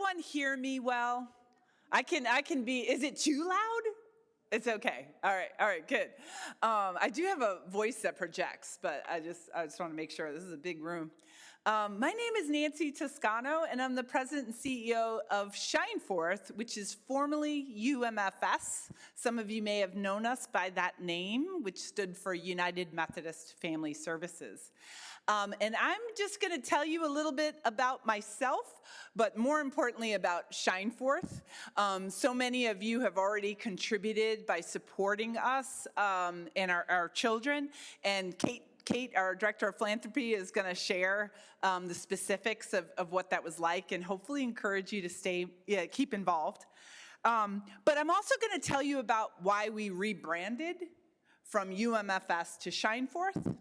everyone hear me well? I can be, is it too loud? It's okay. All right, good. I do have a voice that projects, but I just want to make sure. This is a big room. My name is Nancy Toscano, and I'm the president and CEO of Shineforth, which is formerly UMFS. Some of you may have known us by that name, which stood for United Methodist Family Services. And I'm just going to tell you a little bit about myself, but more importantly about Shineforth. So many of you have already contributed by supporting us and our children, and Kate, our director of philanthropy, is going to share the specifics of what that was like and hopefully encourage you to keep involved. But I'm also going to tell you about why we rebranded from UMFS to Shineforth.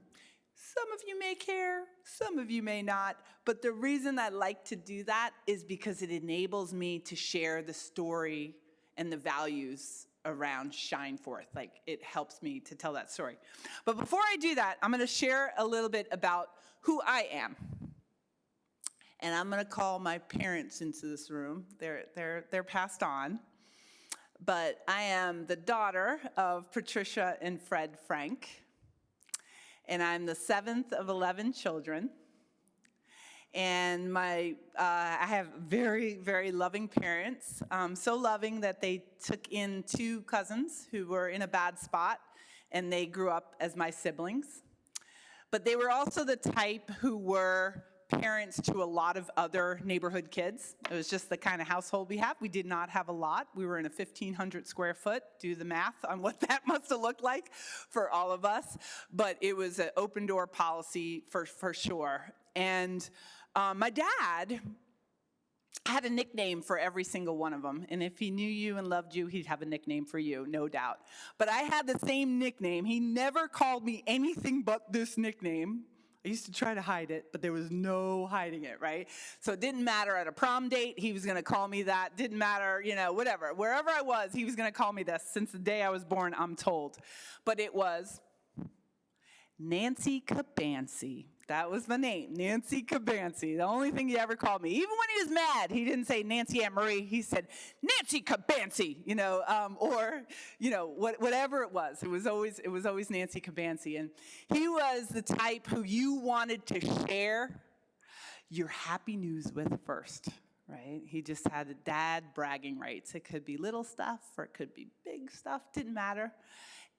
Some of you may care, some of you may not, but the reason I like to do that is because it enables me to share the story and the values around Shineforth. Like, it helps me to tell that story. But before I do that, I'm going to share a little bit about who I am. And I'm going to call my parents into this room. They're passed on. But I am the daughter of Patricia and Fred Frank. And I'm the 7th of 11 children. And I have very, very loving parents, so loving that they took in 2 cousins who were in a bad spot, and they grew up as my siblings. But they were also the type who were parents to a lot of other neighborhood kids. It was just the kind of household we have. We did not have a lot. We were in a 1,500 square foot. Do the math on what that must have looked like for all of us. But it was an open door policy for sure. And my dad had a nickname for every single one of them. And if he knew you and loved you, he'd have a nickname for you, no doubt. But I had the same nickname. He never called me anything but this nickname. I used to try to hide it, but there was no hiding it, right? So it didn't matter at a prom date, he was going to call me that. Didn't matter, whatever. Wherever I was, he was going to call me this. Since the day I was born, I'm told. But it was Nancy Cabancy. That was my name, Nancy Cabancy. The only thing he ever called me. Even when he was mad, he didn't say Nancy Aunt Marie. He said Nancy Cabancy, whatever it was. It was always Nancy Cabancy. And he was the type who you wanted to share your happy news with first, right? He just had dad bragging rights. It could be little stuff or it could be big stuff, didn't matter.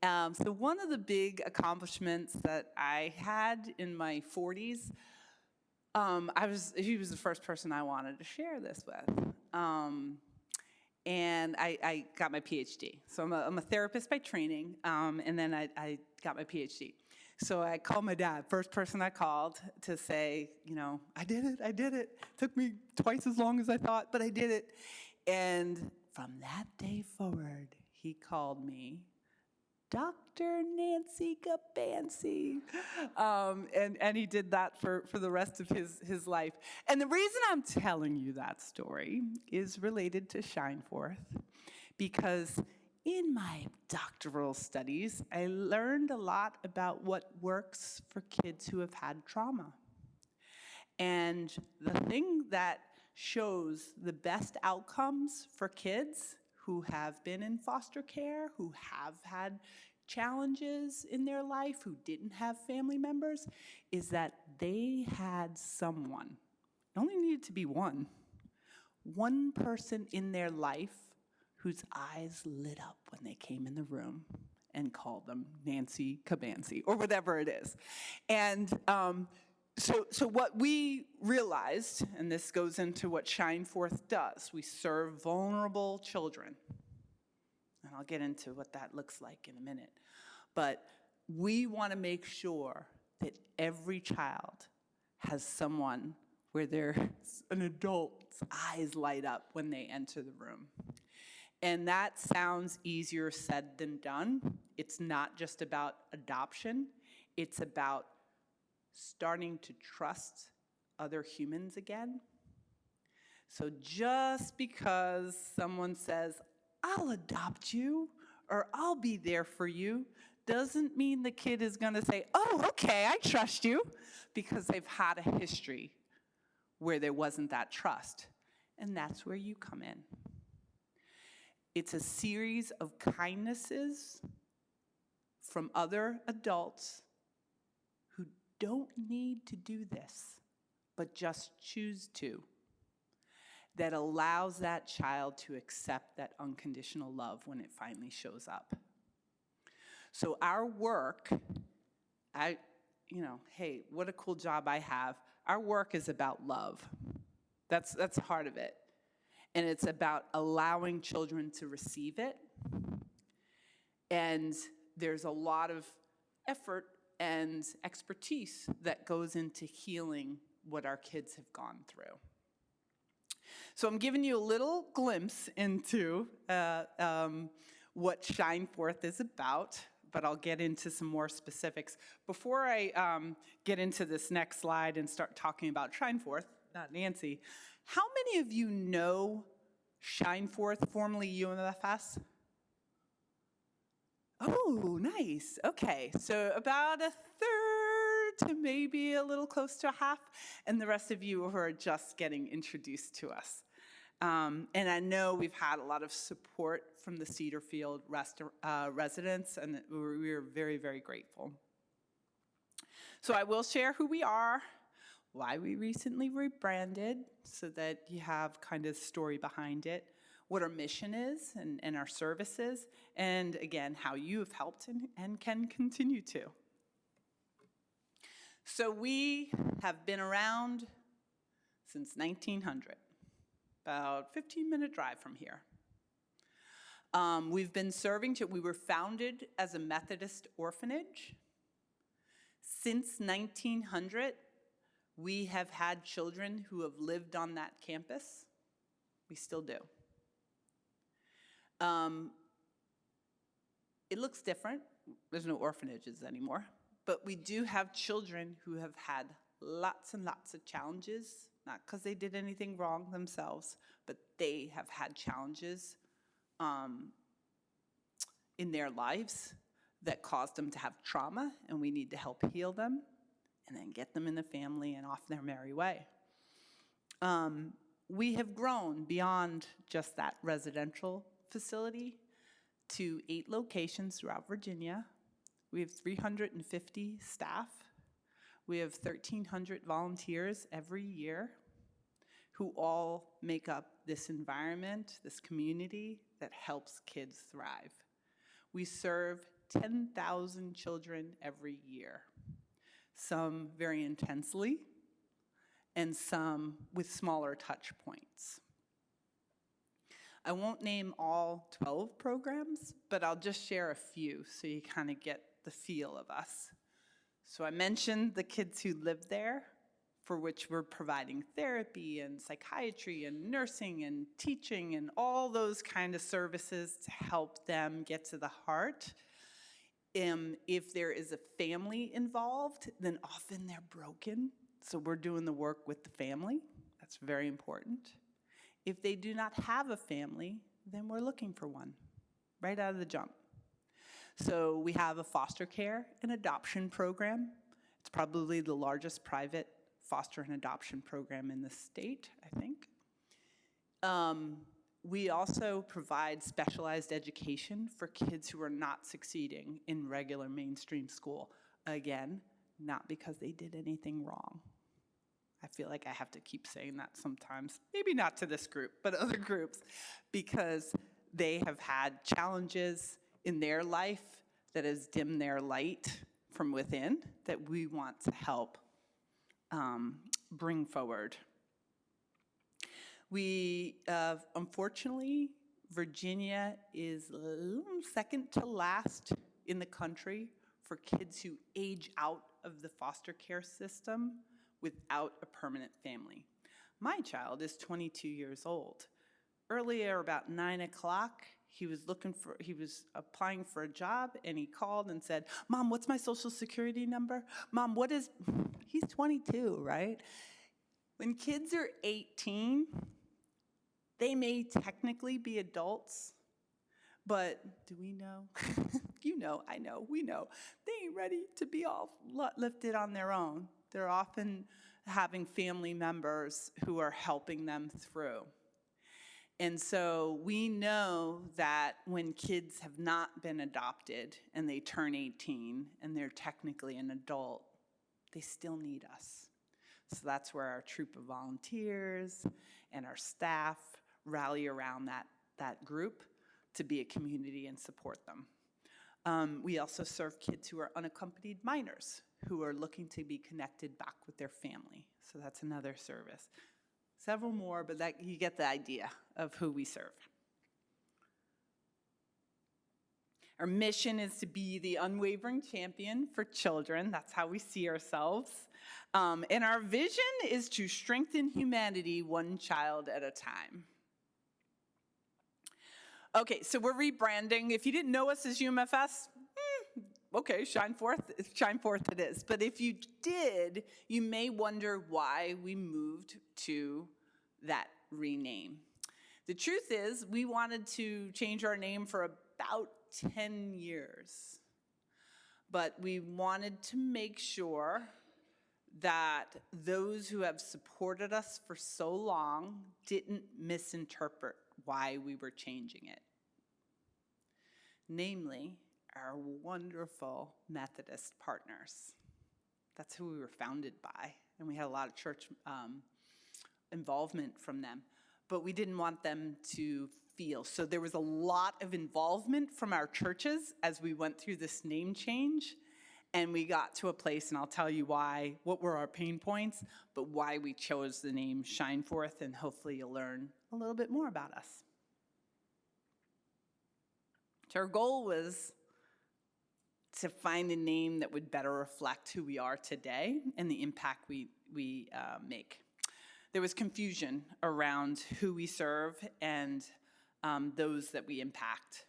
So one of the big accomplishments that I had in my 40s, he was the first person I wanted to share this with. And I got my PhD. So I'm a therapist by training, and then I got my PhD. So I called my dad, first person I called to say, I did it. Took me twice as long as I thought, but I did it. And from that day forward, he called me Dr. Nancy Cabancy. And he did that for the rest of his life. And the reason I'm telling you that story is related to Shineforth, because in my doctoral studies, I learned a lot about what works for kids who have had trauma. And the thing that shows the best outcomes for kids who have been in foster care, who have had challenges in their life, who didn't have family members, is that they had someone. It only needed to be one person in their life whose eyes lit up when they came in the room and called them Nancy Cabancy, or whatever it is. And So what we realized, and this goes into what Shineforth does, we serve vulnerable children. And I'll get into what that looks like in a minute. But we want to make sure that every child has someone where there's an adult's eyes light up when they enter the room. And that sounds easier said than done. It's not just about adoption. It's about starting to trust other humans again. So just because someone says, I'll adopt you, or I'll be there for you, doesn't mean the kid is going to say, oh, okay, I trust you, because they've had a history where there wasn't that trust. and that's where you come in. It's a series of kindnesses from other adults who don't need to do this, but just choose to, that allows that child to accept that unconditional love when it finally shows up. So our work, hey, what a cool job I have. Our work is about love. That's the heart of it. And it's about allowing children to receive it. And there's a lot of effort and expertise that goes into healing what our kids have gone through. So I'm giving you a little glimpse into what Shine Forth is about, but I'll get into some more specifics. Before I get into this next slide and start talking about Shine Forth, not Nancy, how many of you know Shine Forth, formerly UMFS? Oh, nice. Okay, so about a third to maybe a little close to a half, and the rest of you who are just getting introduced to us. And I know we've had a lot of support from the Cedarfield residents, and we're very, very grateful. So I will share who we are, why we recently rebranded, so that you have kind of story behind it, what our mission is and our services, and again, how you have helped and can continue to. So we have been around since 1900, about 15-minute drive from here. We've been serving, we were founded as a Methodist orphanage. Since 1900, we have had children who have lived on that campus. We still do. It looks different. There's no orphanages anymore. But we do have children who have had lots and lots of challenges, not because they did anything wrong themselves, but they have had challenges in their lives that caused them to have trauma, and we need to help heal them and then get them in the family and off their merry way. We have grown beyond just that residential facility to 8 locations throughout Virginia. We have 350 staff. We have 1,300 volunteers every year who all make up this environment, this community that helps kids thrive. We serve 10,000 children every year, some very intensely and some with smaller touch points. I won't name all 12 programs, but I'll just share a few so you kind of get the feel of us. So I mentioned the kids who live there, for which we're providing therapy and psychiatry and nursing and teaching and all those kind of services to help them get to the heart. If there is a family involved, then often they're broken. So we're doing the work with the family. That's very important. If they do not have a family, then we're looking for one right out of the jump. So we have a foster care and adoption program. It's probably the largest private foster and adoption program in the state, I think. We also provide specialized education for kids who are not succeeding in regular mainstream school. Again, not because they did anything wrong. I feel like I have to keep saying that sometimes, maybe not to this group, but other groups, because they have had challenges in their life that has dimmed their light from within that we want to help bring forward. Unfortunately, Virginia is second to last in the country for kids who age out of the foster care system without a permanent family. My child is 22 years old. Earlier, about 9 o'clock, he was applying for a job, and he called and said, "Mom, what's my social security number? Mom, he's 22, right? When kids are 18, they may technically be adults, but do we know? You know, I know, we know. They ain't ready to be all lifted on their own. They're often having family members who are helping them through. And so we know that when kids have not been adopted and they turn 18 and they're technically an adult, they still need us. So that's where our troop of volunteers and our staff rally around that group to be a community and support them. We also serve kids who are unaccompanied minors who are looking to be connected back with their family. So that's another service. Several more, but you get the idea of who we serve. Our mission is to be the unwavering champion for children. That's how we see ourselves. And our vision is to strengthen humanity one child at a time. Okay, so we're rebranding. If you didn't know us as UMFS, okay, shine forth it is. But if you did, you may wonder why we moved to that rename. The truth is, we wanted to change our name for about 10 years. But we wanted to make sure that those who have supported us for so long didn't misinterpret why we were changing it. Namely, our wonderful Methodist partners. That's who we were founded by, and we had a lot of church involvement from them. But we didn't want them to feel. So there was a lot of involvement from our churches as we went through this name change, and we got to a place, and I'll tell you why, what were our pain points, but why we chose the name Shine Forth, and hopefully you'll learn a little bit more about us. So our goal was to find a name that would better reflect who we are today and the impact we make. There was confusion around who we serve and those that we impact.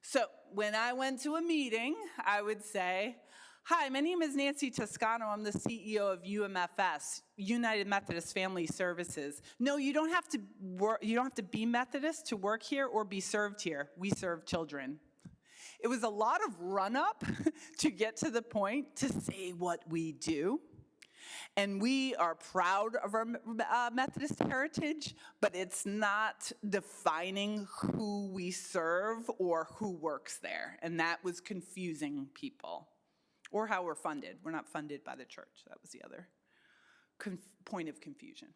So when I went to a meeting, I would say, "Hi, my name is Nancy Toscano. I'm the CEO of UMFS, United Methodist Family Services." No, you don't have to be Methodist to work here or be served here. We serve children. It was a lot of run-up to get to the point to say what we do. And we are proud of our Methodist heritage, but it's not defining who we serve or who works there. And that was confusing people. Or how we're funded. We're not funded by the church. That was the other point of confusion.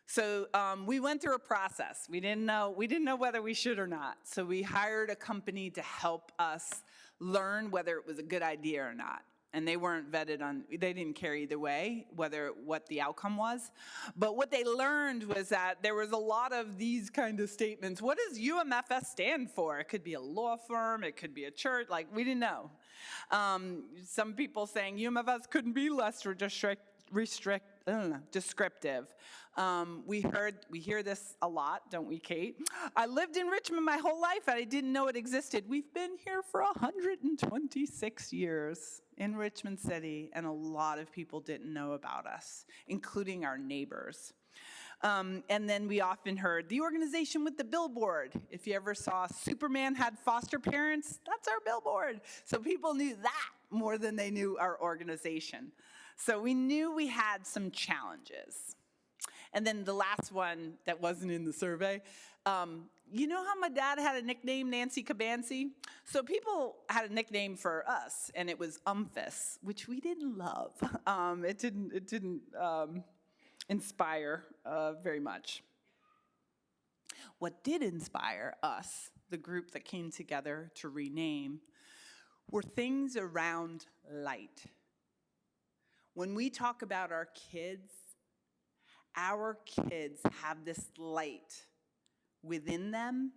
So we went through a process. We didn't know whether we should or not. So we hired a company to help us learn whether it was a good idea or not. And they weren't vetted on, they didn't care either way, what the outcome was. But what they learned was that there was a lot of these kind of statements. What does UMFS stand for? It could be a law firm, it could be a church, like we didn't know. Some people saying UMFS couldn't be less descriptive. We hear this a lot, don't we, Kate? I lived in Richmond my whole life and I didn't know it existed. We've been here for 126 years in Richmond City, and a lot of people didn't know about us, including our neighbors. And then we often heard the organization with the billboard. If you ever saw Superman had foster parents, that's our billboard. So people knew that more than they knew our organization. So we knew we had some challenges. And then the last one that wasn't in the survey, you know how my dad had a nickname, Nancy Cabancy? So people had a nickname for us, and it was Umphus, which we didn't love. It didn't inspire very much. What did inspire us, the group that came together to rename, were things around light. When we talk about our kids have this light within them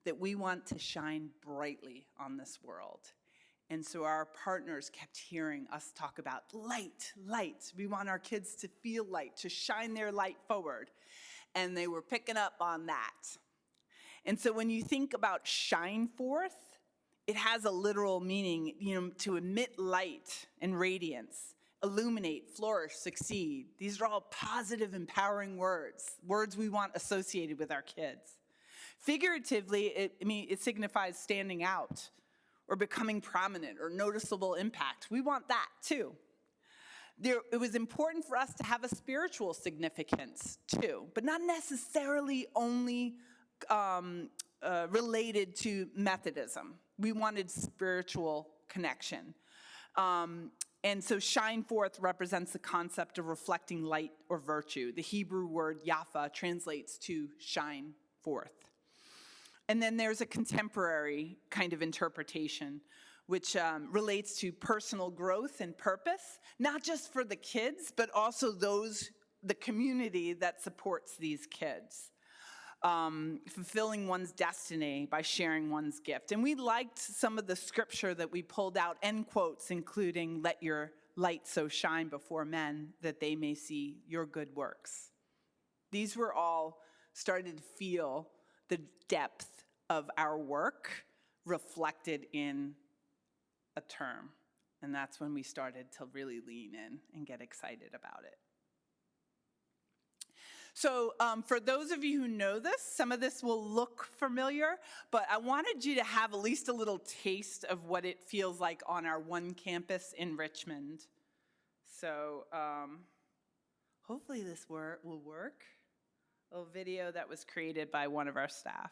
that we want to shine brightly on this world. And so our partners kept hearing us talk about light, light. We want our kids to feel light, to shine their light forward. And they were picking up on that. And so when you think about shine forth, it has a literal meaning, to emit light and radiance. Illuminate, flourish, succeed. These are all positive, empowering words we want associated with our kids. Figuratively, it signifies standing out or becoming prominent or noticeable impact. We want that too. It was important for us to have a spiritual significance too, but not necessarily only related to Methodism. We wanted spiritual connection. And so shine forth represents the concept of reflecting light or virtue. The Hebrew word yafa translates to shine forth. And then there's a contemporary kind of interpretation, which relates to personal growth and purpose, not just for the kids, but also the community that supports these kids. Fulfilling one's destiny by sharing one's gift. And we liked some of the scripture that we pulled out, end quotes, including, "Let your light so shine before men that they may see your good works." These were all started to feel the depth of our work reflected in a term. And that's when we started to really lean in and get excited about it. So for those of you who know this, some of this will look familiar, but I wanted you to have at least a little taste of what it feels like on our one campus in Richmond. So hopefully this will work. A video that was created by one of our staff.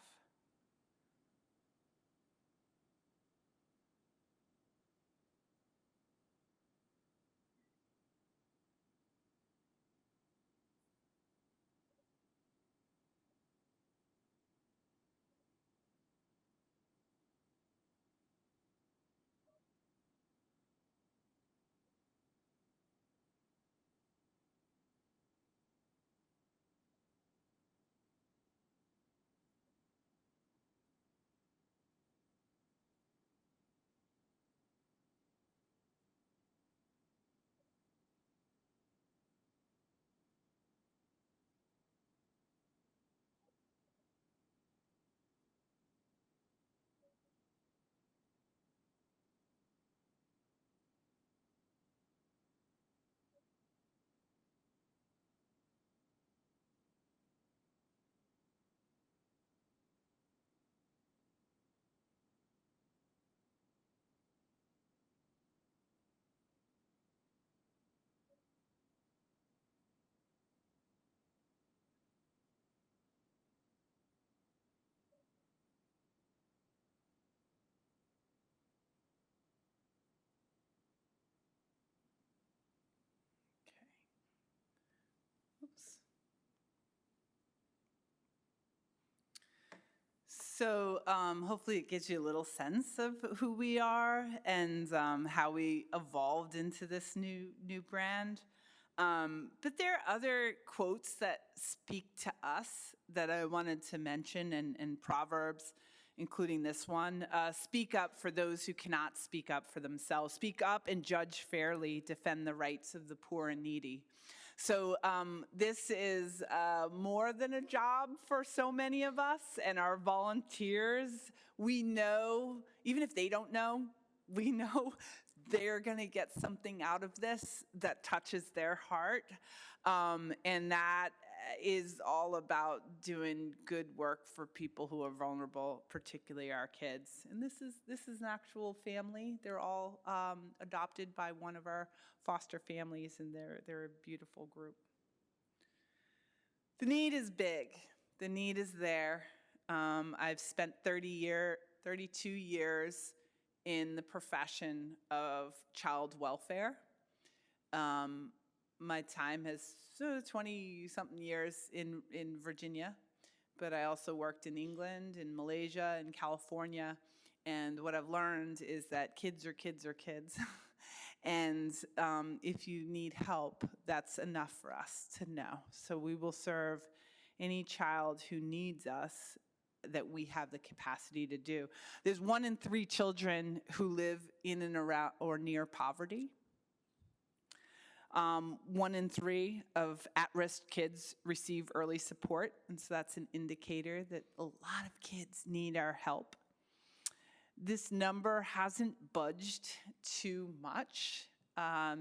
Oops. So hopefully it gives you a little sense of who we are and how we evolved into this new brand. But there are other quotes that speak to us that I wanted to mention in Proverbs, including this one. Speak up for those who cannot speak up for themselves. Speak up and judge fairly. Defend the rights of the poor and needy. So this is more than a job for so many of us, and our volunteers, we know, even if they don't know, we know they're going to get something out of this that touches their heart, and that is all about doing good work for people who are vulnerable, particularly our kids. And this is an actual family. They're all adopted by one of our foster families, and they're a beautiful group. The need is big. The need is there. I've spent 32 years in the profession of child welfare. My time has 20-something years in Virginia, but I also worked in England, in Malaysia, in California, and what I've learned is that kids are kids are kids. And if you need help, that's enough for us to know. So we will serve any child who needs us that we have the capacity to do. There's 1 in 3 children who live in and around or near poverty. 1 in 3 of at-risk kids receive early support, and so that's an indicator that a lot of kids need our help. This number hasn't budged too much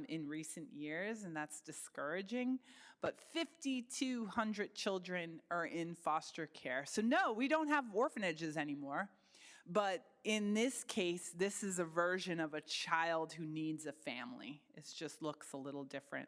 in recent years, and that's discouraging, but 5,200 children are in foster care. So no, we don't have orphanages anymore, But in this case, this is a version of a child who needs a family. It just looks a little different.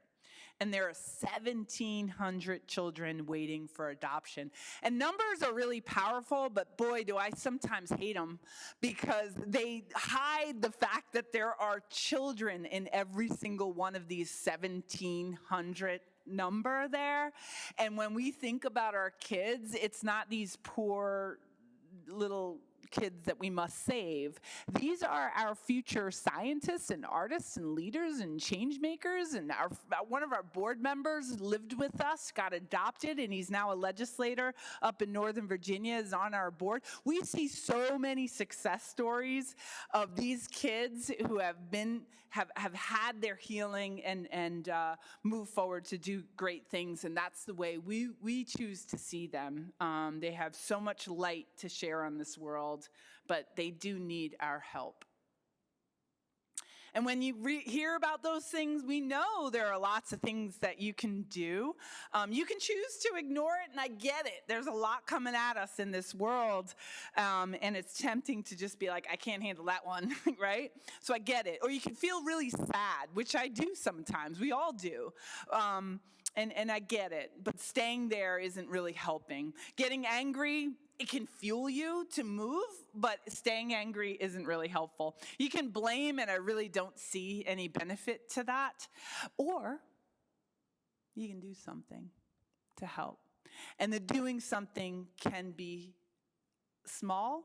And there are 1,700 children waiting for adoption. And numbers are really powerful, but boy, do I sometimes hate them because they hide the fact that there are children in every single one of these 1,700 number there. And when we think about our kids, it's not these poor little kids that we must save. These are our future scientists and artists and leaders and change makers. And one of our board members lived with us, got adopted, and he's now a legislator up in Northern Virginia, is on our board. We see so many success stories of these kids who have had their healing and move forward to do great things. And that's the way we choose to see them. They have so much light to share on this world, but they do need our help. And when you hear about those things, we know there are lots of things that you can do. You can choose to ignore it, and I get it. There's a lot coming at us in this world, and it's tempting to just be like, I can't handle that one, right? So I get it. Or you can feel really sad, which I do sometimes. We all do. And I get it, but staying there isn't really helping. Getting angry, it can fuel you to move, but staying angry isn't really helpful. You can blame, and I really don't see any benefit to that. Or you can do something to help. And the doing something can be small,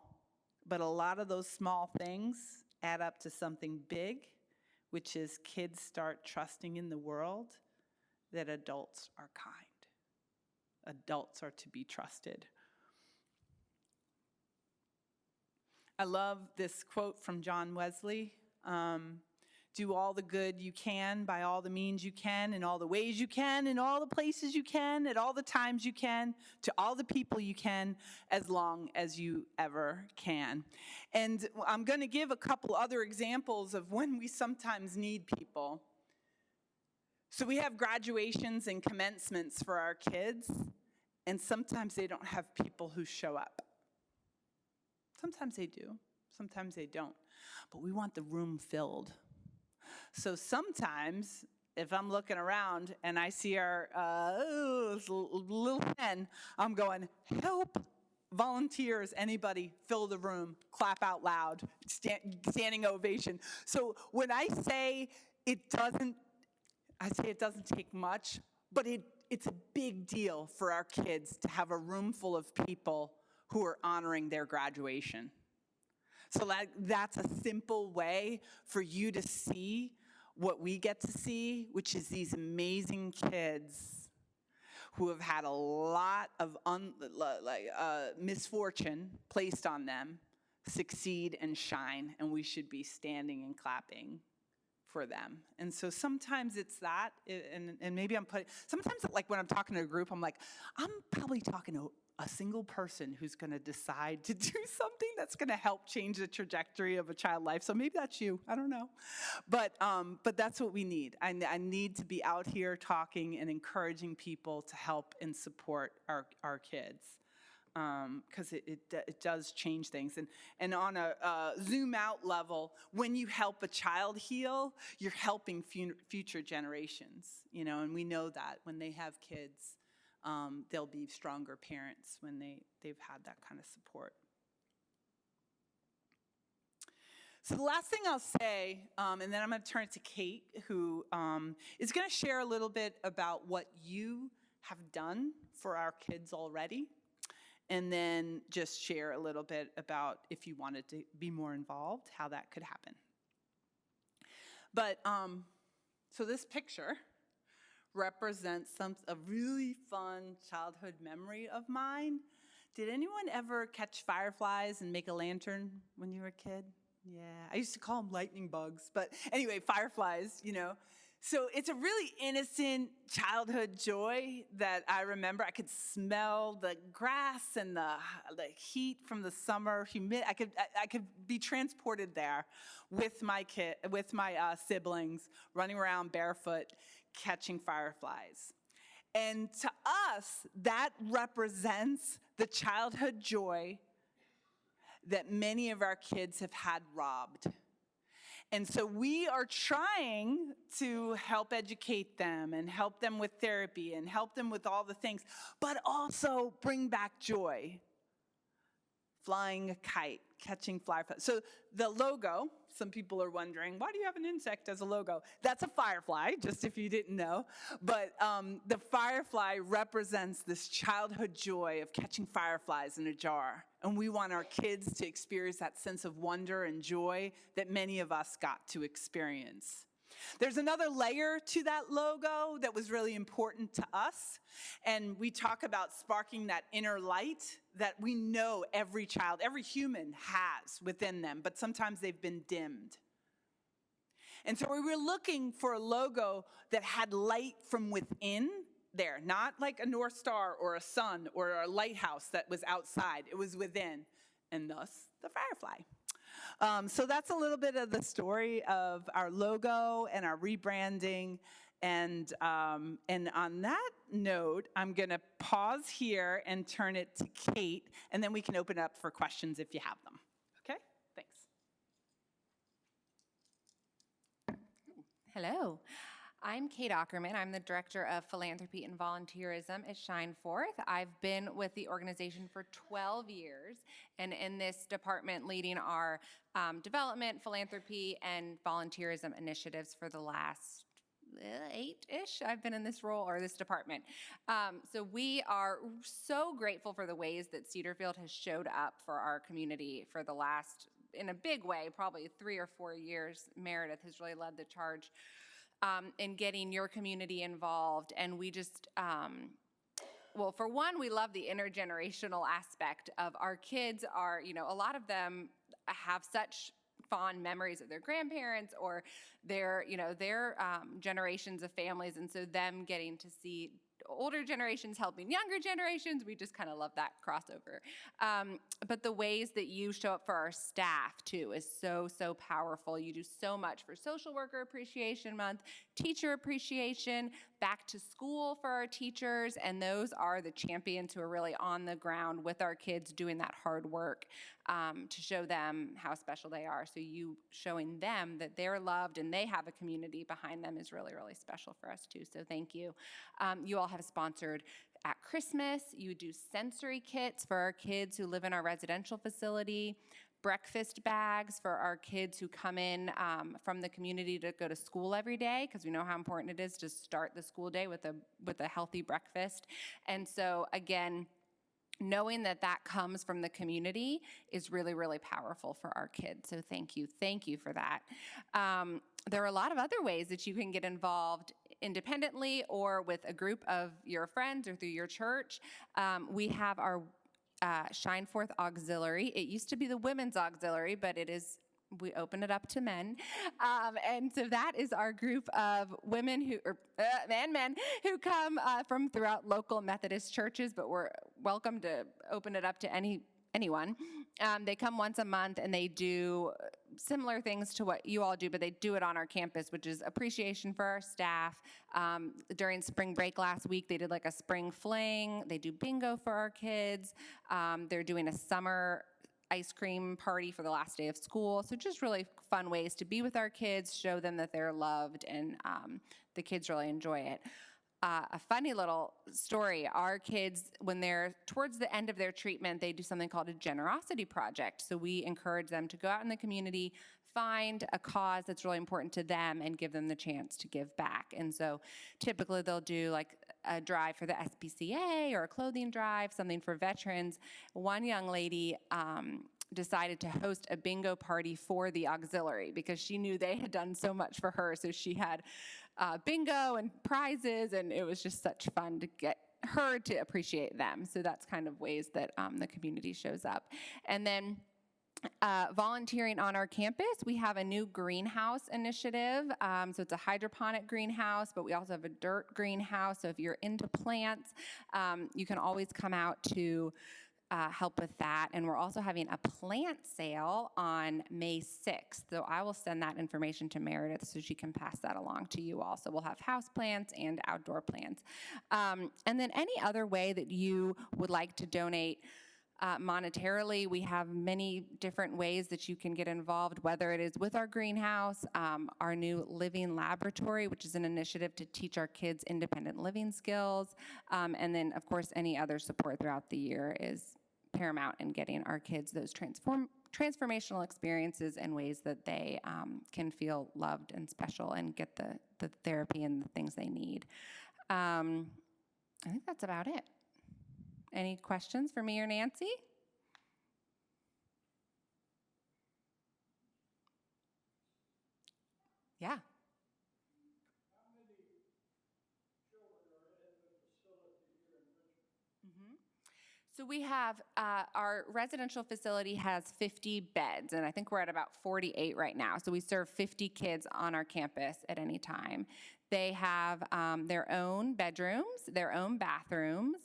but a lot of those small things add up to something big, which is kids start trusting in the world that adults are kind. Adults are to be trusted. I love this quote from John Wesley. Do all the good you can by all the means you can, in all the ways you can, in all the places you can, at all the times you can, to all the people you can, as long as you ever can. And I'm going to give a couple other examples of when we sometimes need people. So we have graduations and commencements for our kids, and sometimes they don't have people who show up. Sometimes they do, sometimes they don't, but we want the room filled. So sometimes, if I'm looking around and I see our little pen, I'm going, help, volunteers, anybody, fill the room, clap out loud, standing ovation. So when I say it doesn't take much, but it's a big deal for our kids to have a room full of people who are honoring their graduation. So that's a simple way for you to see what we get to see, which is these amazing kids who have had a lot of misfortune placed on them succeed and shine, and we should be standing and clapping for them. And so sometimes it's that, and maybe sometimes like when I'm talking to a group, I'm like, I'm probably talking to a single person who's going to decide to do something that's going to help change the trajectory of a child's life. So maybe that's you. I don't know. But that's what we need. I need to be out here talking and encouraging people to help and support our kids. Because it does change things. And on a zoom out level, when you help a child heal, you're helping future generations, and we know that when they have kids, they'll be stronger parents when they've had that kind of support. So the last thing I'll say, and then I'm going to turn it to Kate, who is going to share a little bit about what you have done for our kids already, and then just share a little bit about if you wanted to be more involved, how that could happen. But, so this picture represents a really fun childhood memory of mine. Did anyone ever catch fireflies and make a lantern when you were a kid? Yeah, I used to call them lightning bugs, but anyway, fireflies, So it's a really innocent childhood joy that I remember. I could smell the grass and the heat from the summer. I could be transported there with my siblings, running around barefoot, catching fireflies. And to us, that represents the childhood joy that many of our kids have had robbed. And so we are trying to help educate them and help them with therapy and help them with all the things, but also bring back joy. Flying a kite, catching fireflies. So the logo, some people are wondering, why do you have an insect as a logo? That's a firefly, just if you didn't know. But the firefly represents this childhood joy of catching fireflies in a jar. And we want our kids to experience that sense of wonder and joy that many of us got to experience. There's another layer to that logo that was really important to us, and we talk about sparking that inner light that we know every child, every human has within them, but sometimes they've been dimmed. And so we were looking for a logo that had light from within there, not like a North Star or a sun or a lighthouse that was outside. It was within, and thus the firefly. So that's a little bit of the story of our logo and our rebranding. And on that note, I'm going to pause here and turn it to Kate, and then we can open it up for questions if you have them. Okay? Thanks. Hello. I'm Kate Ackerman. I'm the Director of Philanthropy and Volunteerism at Shine Forth. I've been with the organization for 12 years, and in this department leading our development, philanthropy, and volunteerism initiatives for the last 8-ish. I've been in this role or this department. So we are so grateful for the ways that Cedarfield has showed up for our community for the last, in a big way, probably 3 or 4 years. Meredith has really led the charge in getting your community involved. And we just, well, for one, we love the intergenerational aspect of our kids are, a lot of them have such fond memories of their grandparents or their generations of families. And so them getting to see older generations helping younger generations, we just kind of love that crossover. But the ways that you show up for our staff too is so, so powerful. You do so much for Social Worker Appreciation Month, Teacher Appreciation, back to school for our teachers, and those are the champions who are really on the ground with our kids doing that hard work to show them how special they are. So you showing them that they're loved and they have a community behind them is really, really special for us too. So thank you. You all have sponsored at Christmas. You do sensory kits for our kids who live in our residential facility, breakfast bags for our kids who come in from the community to go to school every day, because we know how important it is to start the school day with a healthy breakfast. And so again, knowing that that comes from the community is really, really powerful for our kids. So thank you for that. There are a lot of other ways that you can get involved independently or with a group of your friends or through your church. We have our Shine Forth Auxiliary. It used to be the Women's Auxiliary, but we open it up to men. And so that is our group of women men who come from throughout local Methodist churches, but we're welcome to open it up to anyone. They come once a month and they do similar things to what you all do, but they do it on our campus, which is appreciation for our staff. During spring break last week, they did like a spring fling. They do bingo for our kids. They're doing a summer ice cream party for the last day of school. So just really fun ways to be with our kids, show them that they're loved, and the kids really enjoy it. A funny little story, our kids, when they're towards the end of their treatment, they do something called a generosity project. So we encourage them to go out in the community, find a cause that's really important to them, and give them the chance to give back. And so typically they'll do like a drive for the SPCA or a clothing drive, something for veterans. One young lady decided to host a bingo party for the auxiliary because she knew they had done so much for her. So she had bingo and prizes, and it was just such fun to get her to appreciate them. So that's kind of ways that the community shows up. And then volunteering on our campus, we have a new greenhouse initiative. So it's a hydroponic greenhouse, but we also have a dirt greenhouse. So if you're into plants, you can always come out to help with that. And we're also having a plant sale on May 6th. So I will send that information to Meredith so she can pass that along to you all. So we'll have house plants and outdoor plants. And then any other way that you would like to donate Monetarily, we have many different ways that you can get involved, whether it is with our greenhouse, our new living laboratory, which is an initiative to teach our kids independent living skills, and then, of course, any other support throughout the year is paramount in getting our kids those transformational experiences and ways that they can feel loved and special and get the therapy and the things they need. I think that's about it. Any questions for me or Nancy? Yeah. So we have, our residential facility has 50 beds, and I think we're at about 48 right now. So we serve 50 kids on our campus at any time. They have their own bedrooms, their own bathrooms,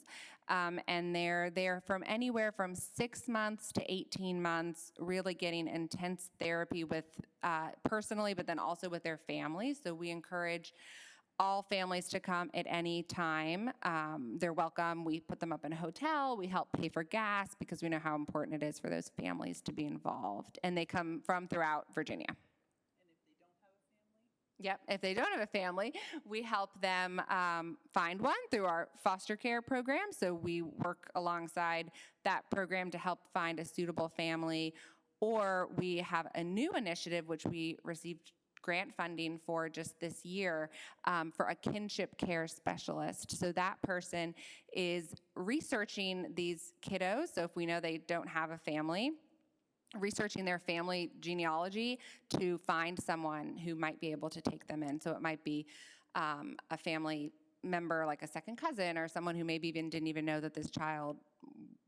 and they're there from anywhere from 6 months to 18 months, really getting intense therapy with personally, but then also with their families. So we encourage all families to come at any time. They're welcome. We put them up in a hotel. We help pay for gas because we know how important it is for those families to be involved. And they come from throughout Virginia. Yep, if they don't have a family, we help them find one through our foster care program. So we work alongside that program to help find a suitable family. Or we have a new initiative, which we received grant funding for just this year, for a kinship care specialist. So that person is researching these kiddos. So if we know they don't have a family, researching their family genealogy to find someone who might be able to take them in. So it might be a family member, like a second cousin, or someone who maybe didn't even know that this child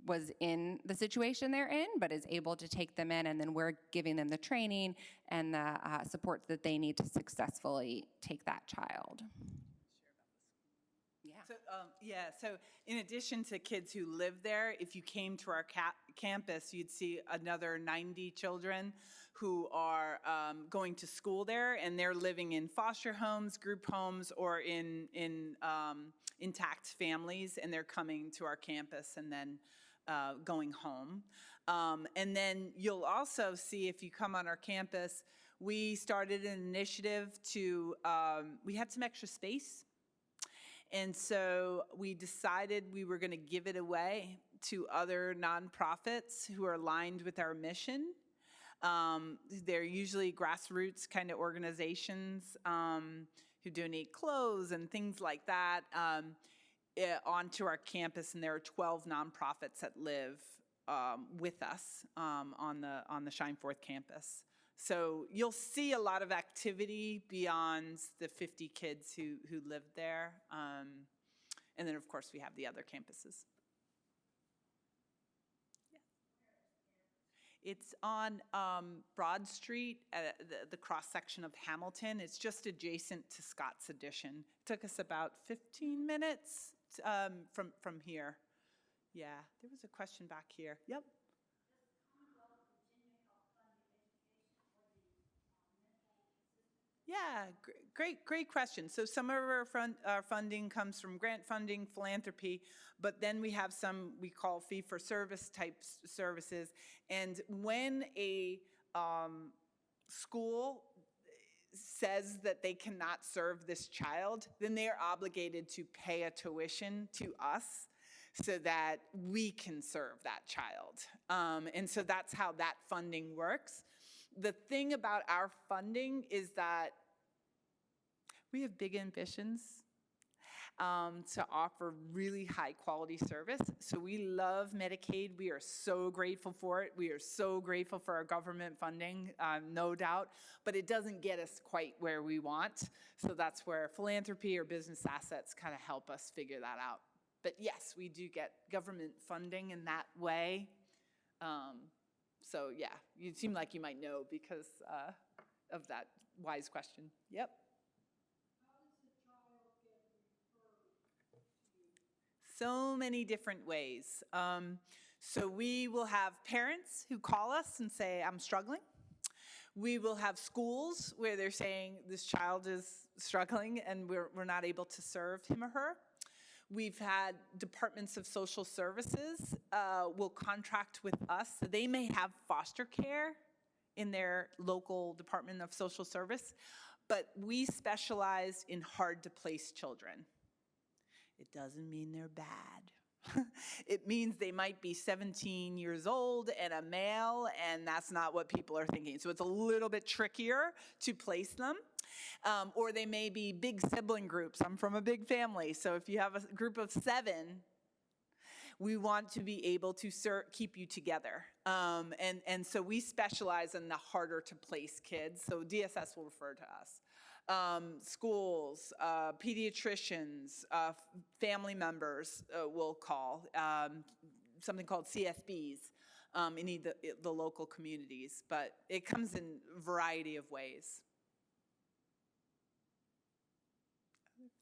was in the situation they're in, but is able to take them in, and then we're giving them the training and the supports that they need to successfully take that child. So in addition to kids who live there, if you came to our campus, you'd see another 90 children who are going to school there, and they're living in foster homes, group homes, or in intact families, and they're coming to our campus and then going home. And then you'll also see, if you come on our campus, we started an initiative to, we had some extra space. And so we decided we were going to give it away to other nonprofits who are aligned with our mission. They're usually grassroots kind of organizations who donate clothes and things like that onto our campus. And there are 12 nonprofits that live with us on the Shine Forth campus. So you'll see a lot of activity beyond the 50 kids who live there. And then, of course, we have the other campuses. Yeah. It's on Broad Street, the cross-section of Hamilton. It's just adjacent to Scott's Addition. It took us about 15 minutes from here. Yeah, there was a question back here. Yep. Yeah, great question. So some of our funding comes from grant funding, philanthropy, but then we have some we call fee-for-service type services. And when a school says that they cannot serve this child, then they are obligated to pay a tuition to us so that we can serve that child. And so that's how that funding works. The thing about our funding is that we have big ambitions to offer really high quality service. So we love Medicaid. We are so grateful for it. We are so grateful for our government funding, no doubt, but it doesn't get us quite where we want. So that's where philanthropy or business assets kind of help us figure that out. But yes, we do get government funding in that way. So yeah, you seem like you might know because of that wise question. Yep. How does the child get referred to you? So many different ways. So we will have parents who call us and say, I'm struggling. We will have schools where they're saying this child is struggling and we're not able to serve him or her. We've had departments of social services will contract with us. So they may have foster care in their local department of social service, but we specialize in hard-to-place children. It doesn't mean they're bad. It means they might be 17 years old and a male, and that's not what people are thinking. So it's a little bit trickier to place them. Or they may be big sibling groups. I'm from a big family, so if you have a group of 7, we want to be able to keep you together. And so we specialize in the harder to place kids, so DSS will refer to us. Schools, pediatricians, family members will call, something called CSBs in the local communities, but it comes in a variety of ways.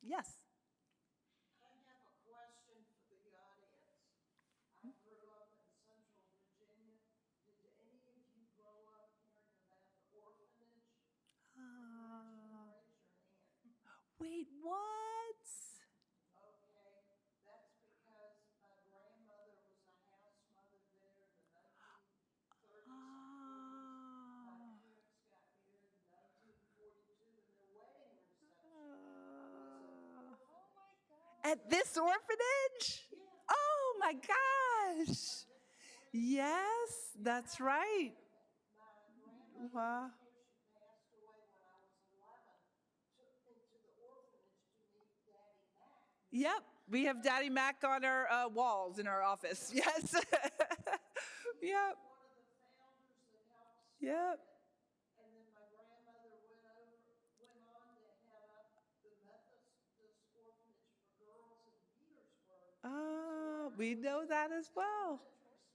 Yes? I have a question for the audience. I grew up in Central Virginia. Did any of you grow up hearing about the orphanage? Raise your hand. Wait, what? Okay, that's because my grandmother was a house mother there in the 1930s and 40s. My parents got married in 1942 and their wedding reception was at the orphanage. At this orphanage? Oh my gosh. Yes, that's right. My grandmother, Wow. before she passed away when I was 11, took me to the orphanage to meet Daddy Mac. Yep, we have Daddy Mac on our walls in our office. Yes. Yep. One of the founders that helped start Yep. it. And then my grandmother went on to head up the Methodist orphanage for girls in Petersburg. We know that as well.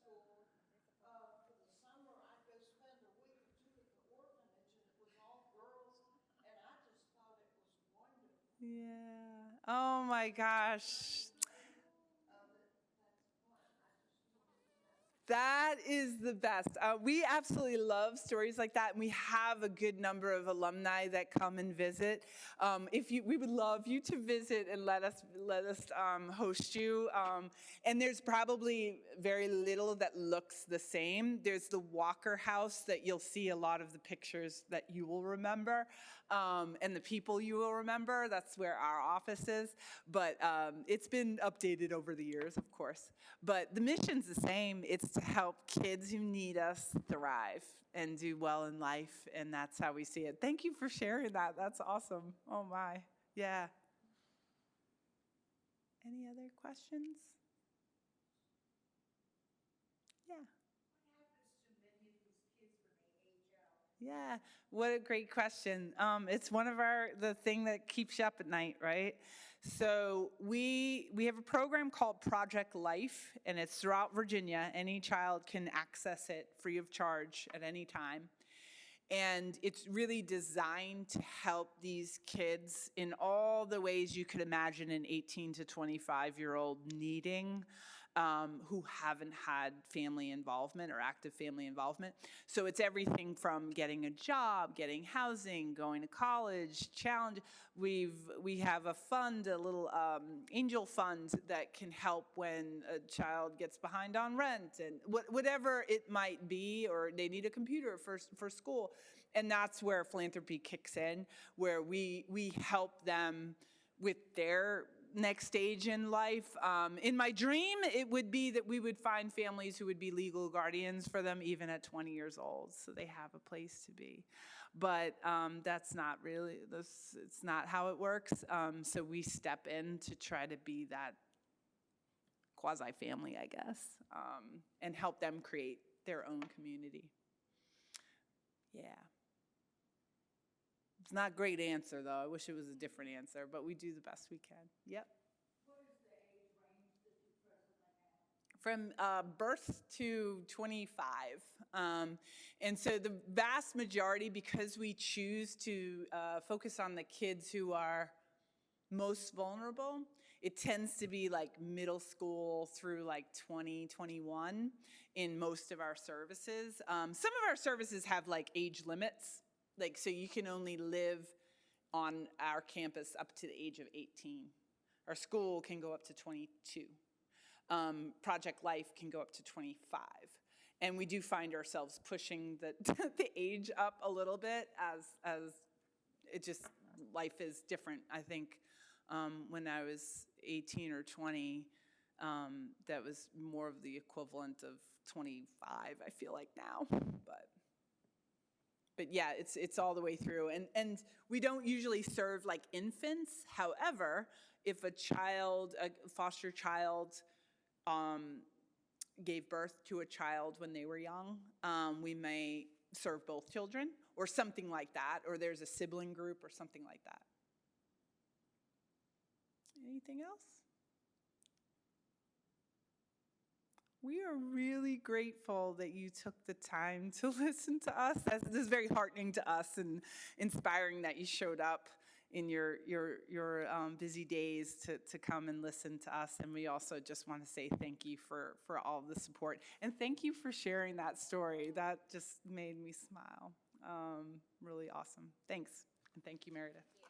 Elementary school. For the summer, I'd go spend a week or 2 at the orphanage, and it was all girls, and I just thought it was wonderful. Yeah. Oh my gosh. That is the best. We absolutely love stories like that, and we have a good number of alumni that come and visit. We would love you to visit and let us host you. And there's probably very little that looks the same. There's the Walker House that you'll see a lot of the pictures that you will remember, and the people you will remember. That's where our office is. But it's been updated over the years, of course. But the mission's the same. It's to help kids who need us thrive and do well in life, and that's how we see it. Thank you for sharing that. That's awesome. Oh my, yeah. Any other questions? Yeah. What happens to many of these kids when they age out? Yeah, what a great question. It's one of the thing that keeps you up at night, right? So we have a program called Project Life, and it's throughout Virginia. Any child can access it free of charge at any time. And it's really designed to help these kids in all the ways you could imagine an 18 to 25-year-old needing, who haven't had family involvement or active family involvement. So it's everything from getting a job, getting housing, going to college, challenge. We have a fund, a little angel fund that can help when a child gets behind on rent and whatever it might be, or they need a computer for school. And that's where philanthropy kicks in, where we help them with their next stage in life. In my dream, it would be that we would find families who would be legal guardians for them even at 20 years old, so they have a place to be. But that's not really, it's not how it works. So we step in to try to be that quasi-family, I guess, and help them create their own community. Yeah. It's not a great answer, though. I wish it was a different answer, but we do the best we can. Yep. What is the age range that you presently have? From birth to 25. And so the vast majority, because we choose to focus on the kids who are most vulnerable, it tends to be like middle school through like 2021 in most of our services. Some of our services have like age limits. Like, so you can only live on our campus up to the age of 18. Our school can go up to 22. Project Life can go up to 25. And we do find ourselves pushing the, the age up a little bit as it just, life is different. I think when I was 18 or 20, that was more of the equivalent of 25, I feel like now, but yeah, it's all the way through. And we don't usually serve like infants. However, if a child, a foster child, gave birth to a child when they were young, we may serve both children or something like that, or there's a sibling group or something like that. Anything else? We are really grateful that you took the time to listen to us. This is very heartening to us and inspiring that you showed up in your busy days to come and listen to us. And we also just want to say thank you for all the support. And thank you for sharing that story. That just made me smile. Really awesome. Thanks. And thank you, Meredith.